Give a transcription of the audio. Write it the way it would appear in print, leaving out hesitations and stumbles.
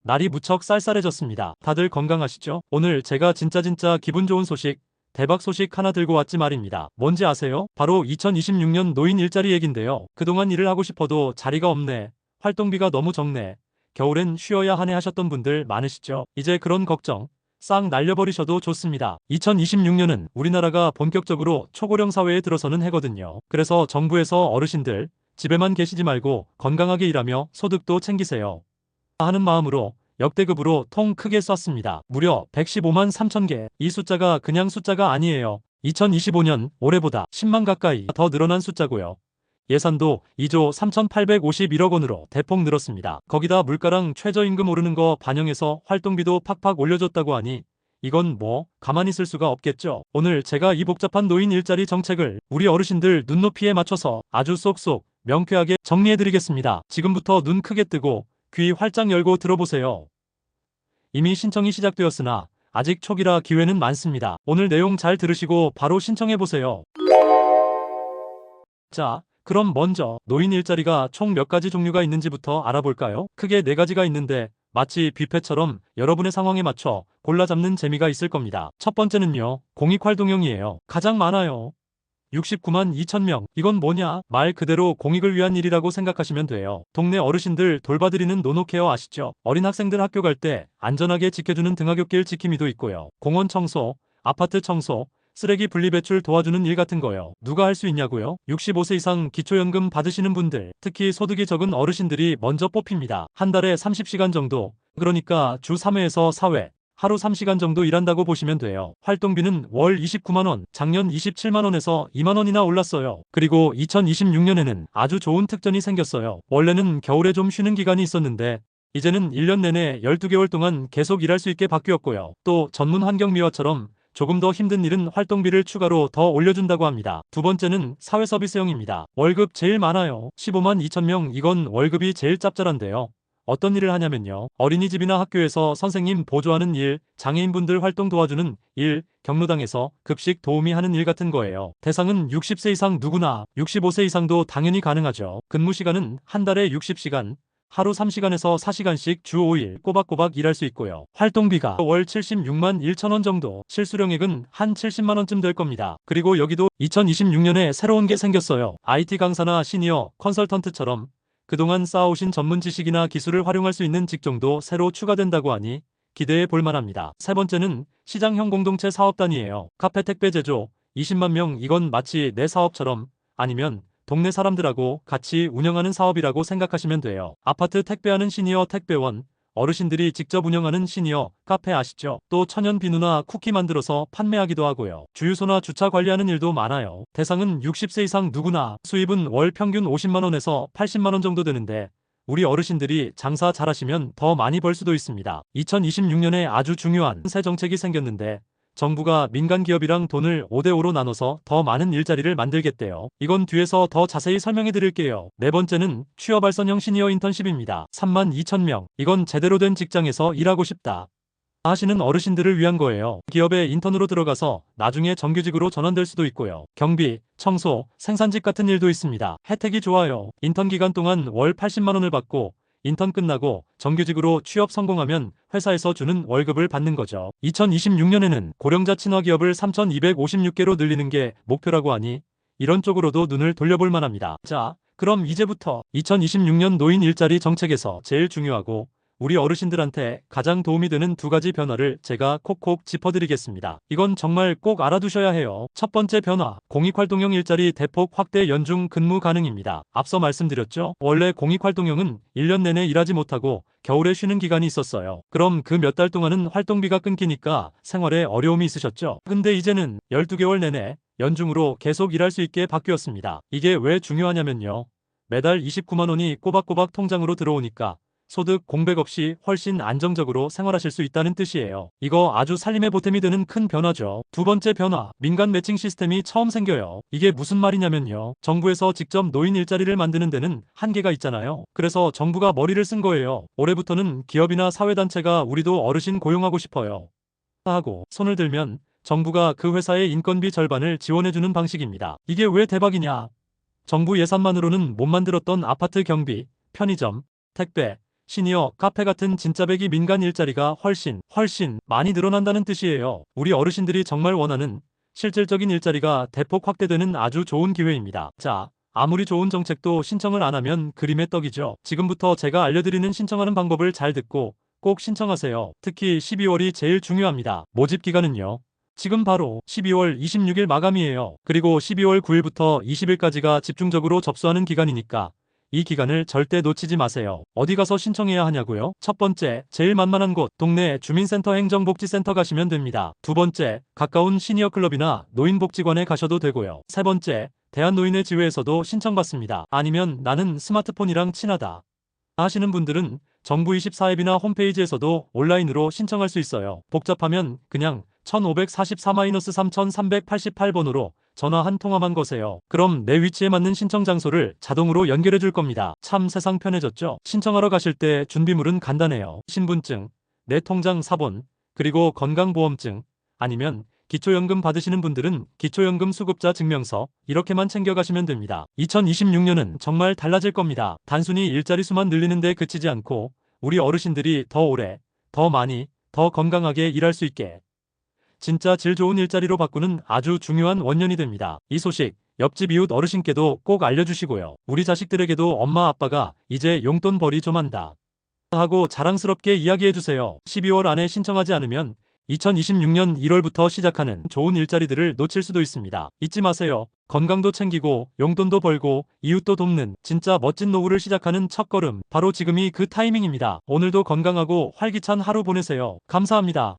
날이 무척 쌀쌀해졌습니다. 다들 건강하시죠? 오늘 제가 진짜 기분 좋은 소식, 대박 소식 하나 들고 왔지 말입니다. 뭔지 아세요? 바로 2026년 노인 일자리 얘긴데요. 그동안 일을 하고 싶어도 자리가 없네. 활동비가 너무 적네. 겨울엔 쉬어야 하네 하셨던 분들 많으시죠? 이제 그런 걱정 싹 날려버리셔도 좋습니다. 2026년은 우리나라가 본격적으로 초고령 사회에 들어서는 해거든요. 그래서 정부에서 어르신들 집에만 계시지 말고 건강하게 일하며 소득도 챙기세요 하는 마음으로 역대급으로 통 크게 쐈습니다. 무려 115만 3천 개. 이 숫자가 그냥 숫자가 아니에요. 2025년 올해보다 10만 가까이 더 늘어난 숫자고요. 예산도 2조 3,851억 원으로 대폭 늘었습니다. 거기다 물가랑 최저임금 오르는 거 반영해서 활동비도 팍팍 올려줬다고 하니 이건 뭐 가만히 있을 수가 없겠죠. 오늘 제가 이 복잡한 노인 일자리 정책을 우리 어르신들 눈높이에 맞춰서 아주 쏙쏙 명쾌하게 정리해드리겠습니다. 지금부터 눈 크게 뜨고 귀 활짝 열고 들어보세요. 이미 신청이 시작되었으나 아직 초기라 기회는 많습니다. 오늘 내용 잘 들으시고 바로 신청해보세요. 자, 그럼 먼저 노인 일자리가 총 몇 가지 종류가 있는지부터 알아볼까요? 크게 4가지가 있는데 마치 뷔페처럼 여러분의 상황에 맞춰 골라 잡는 재미가 있을 겁니다. 첫 번째는요, 공익활동형이에요. 가장 많아요. 69만 2천 명. 이건 뭐냐? 말 그대로 공익을 위한 일이라고 생각하시면 돼요. 동네 어르신들 돌봐드리는 노노케어 아시죠? 어린 학생들 학교 갈 때 안전하게 지켜주는 등하굣길 지킴이도 있고요. 공원 청소, 아파트 청소, 쓰레기 분리배출 도와주는 일 같은 거요. 누가 할 수 있냐고요? 65세 이상 기초연금 받으시는 분들, 특히 소득이 적은 어르신들이 먼저 뽑힙니다. 한 달에 30시간 정도, 그러니까 주 3회에서 4회. 하루 3시간 정도 일한다고 보시면 돼요. 활동비는 월 29만원, 작년 27만원에서 2만원이나 올랐어요. 그리고 2026년에는 아주 좋은 특전이 생겼어요. 원래는 겨울에 좀 쉬는 기간이 있었는데 이제는 1년 내내 12개월 동안 계속 일할 수 있게 바뀌었고요. 또 전문 환경미화처럼 조금 더 힘든 일은 활동비를 추가로 더 올려준다고 합니다. 두 번째는 사회서비스형입니다. 월급 제일 많아요. 15만 2천 명. 이건 월급이 제일 짭짤한데요. 어떤 일을 하냐면요. 어린이집이나 학교에서 선생님 보조하는 일, 장애인분들 활동 도와주는 일, 경로당에서 급식 도우미 하는 일 같은 거예요. 대상은 60세 이상 누구나, 65세 이상도 당연히 가능하죠. 근무 시간은 한 달에 60시간, 하루 3시간에서 4시간씩 주 5일 꼬박꼬박 일할 수 있고요. 활동비가 월 76만 1천 원 정도, 실수령액은 한 70만 원쯤 될 겁니다. 그리고 여기도 2026년에 새로운 게 생겼어요. IT 강사나 시니어, 컨설턴트처럼 그동안 쌓아오신 전문 지식이나 기술을 활용할 수 있는 직종도 새로 추가된다고 하니 기대해 볼 만합니다. 세 번째는 시장형 공동체 사업단이에요. 카페 택배 제조 20만 명. 이건 마치 내 사업처럼 아니면 동네 사람들하고 같이 운영하는 사업이라고 생각하시면 돼요. 아파트 택배하는 시니어 택배원, 어르신들이 직접 운영하는 시니어 카페 아시죠? 또 천연 비누나 쿠키 만들어서 판매하기도 하고요. 주유소나 주차 관리하는 일도 많아요. 대상은 60세 이상 누구나, 수입은 월 평균 50만 원에서 80만 원 정도 되는데 우리 어르신들이 장사 잘하시면 더 많이 벌 수도 있습니다. 2026년에 아주 중요한 새 정책이 생겼는데 정부가 민간 기업이랑 돈을 5대5로 나눠서 더 많은 일자리를 만들겠대요. 이건 뒤에서 더 자세히 설명해 드릴게요. 네 번째는 취업 발전형 시니어 인턴십입니다. 3만 2천 명. 이건 제대로 된 직장에서 일하고 싶다 하시는 어르신들을 위한 거예요. 기업에 인턴으로 들어가서 나중에 정규직으로 전환될 수도 있고요. 경비, 청소, 생산직 같은 일도 있습니다. 혜택이 좋아요. 인턴 기간 동안 월 80만 원을 받고 인턴 끝나고 정규직으로 취업 성공하면 회사에서 주는 월급을 받는 거죠. 2026년에는 고령자 친화 기업을 3,256개로 늘리는 게 목표라고 하니 이런 쪽으로도 눈을 돌려볼 만합니다. 자, 그럼 이제부터 2026년 노인 일자리 정책에서 제일 중요하고 우리 어르신들한테 가장 도움이 되는 2가지 변화를 제가 콕콕 짚어드리겠습니다. 이건 정말 꼭 알아두셔야 해요. 첫 번째 변화, 공익활동형 일자리 대폭 확대 연중 근무 가능입니다. 앞서 말씀드렸죠? 원래 공익활동형은 1년 내내 일하지 못하고 겨울에 쉬는 기간이 있었어요. 그럼 그 몇 달 동안은 활동비가 끊기니까 생활에 어려움이 있으셨죠? 근데 이제는 12개월 내내 연중으로 계속 일할 수 있게 바뀌었습니다. 이게 왜 중요하냐면요. 매달 29만 원이 꼬박꼬박 통장으로 들어오니까 소득 공백 없이 훨씬 안정적으로 생활하실 수 있다는 뜻이에요. 이거 아주 살림에 보탬이 되는 큰 변화죠. 두 번째 변화, 민간 매칭 시스템이 처음 생겨요. 이게 무슨 말이냐면요. 정부에서 직접 노인 일자리를 만드는 데는 한계가 있잖아요. 그래서 정부가 머리를 쓴 거예요. 올해부터는 기업이나 사회단체가 우리도 어르신 고용하고 싶어요 하고 손을 들면 정부가 그 회사의 인건비 절반을 지원해주는 방식입니다. 이게 왜 대박이냐? 정부 예산만으로는 못 만들었던 아파트 경비, 편의점, 택배, 시니어, 카페 같은 진짜배기 민간 일자리가 훨씬 많이 늘어난다는 뜻이에요. 우리 어르신들이 정말 원하는 실질적인 일자리가 대폭 확대되는 아주 좋은 기회입니다. 자, 아무리 좋은 정책도 신청을 안 하면 그림의 떡이죠. 지금부터 제가 알려드리는 신청하는 방법을 잘 듣고 꼭 신청하세요. 특히 12월이 제일 중요합니다. 모집 기간은요. 지금 바로 12월 26일 마감이에요. 그리고 12월 9일부터 20일까지가 집중적으로 접수하는 기간이니까 이 기간을 절대 놓치지 마세요. 어디 가서 신청해야 하냐고요? 첫 번째, 제일 만만한 곳, 동네 주민센터 행정복지센터 가시면 됩니다. 두 번째, 가까운 시니어클럽이나 노인복지관에 가셔도 되고요. 세 번째, 대한노인의 지회에서도 신청받습니다. 아니면 나는 스마트폰이랑 친하다 하시는 분들은 정부24 앱이나 홈페이지에서도 온라인으로 신청할 수 있어요. 복잡하면 그냥 1544-3388번으로 전화 한 통화만 거세요. 그럼 내 위치에 맞는 신청 장소를 자동으로 연결해 줄 겁니다. 참 세상 편해졌죠? 신청하러 가실 때 준비물은 간단해요. 신분증, 내 통장 사본, 그리고 건강보험증, 아니면 기초연금 받으시는 분들은 기초연금 수급자 증명서 이렇게만 챙겨가시면 됩니다. 2026년은 정말 달라질 겁니다. 단순히 일자리 수만 늘리는 데 그치지 않고 우리 어르신들이 더 오래, 더 많이, 더 건강하게 일할 수 있게 진짜 질 좋은 일자리로 바꾸는 아주 중요한 원년이 됩니다. 이 소식 옆집 이웃 어르신께도 꼭 알려주시고요. 우리 자식들에게도 엄마 아빠가 이제 용돈 벌이 좀 한다 하고 자랑스럽게 이야기해주세요. 12월 안에 신청하지 않으면 2026년 1월부터 시작하는 좋은 일자리들을 놓칠 수도 있습니다. 잊지 마세요. 건강도 챙기고 용돈도 벌고 이웃도 돕는 진짜 멋진 노후를 시작하는 첫걸음. 바로 지금이 그 타이밍입니다. 오늘도 건강하고 활기찬 하루 보내세요. 감사합니다.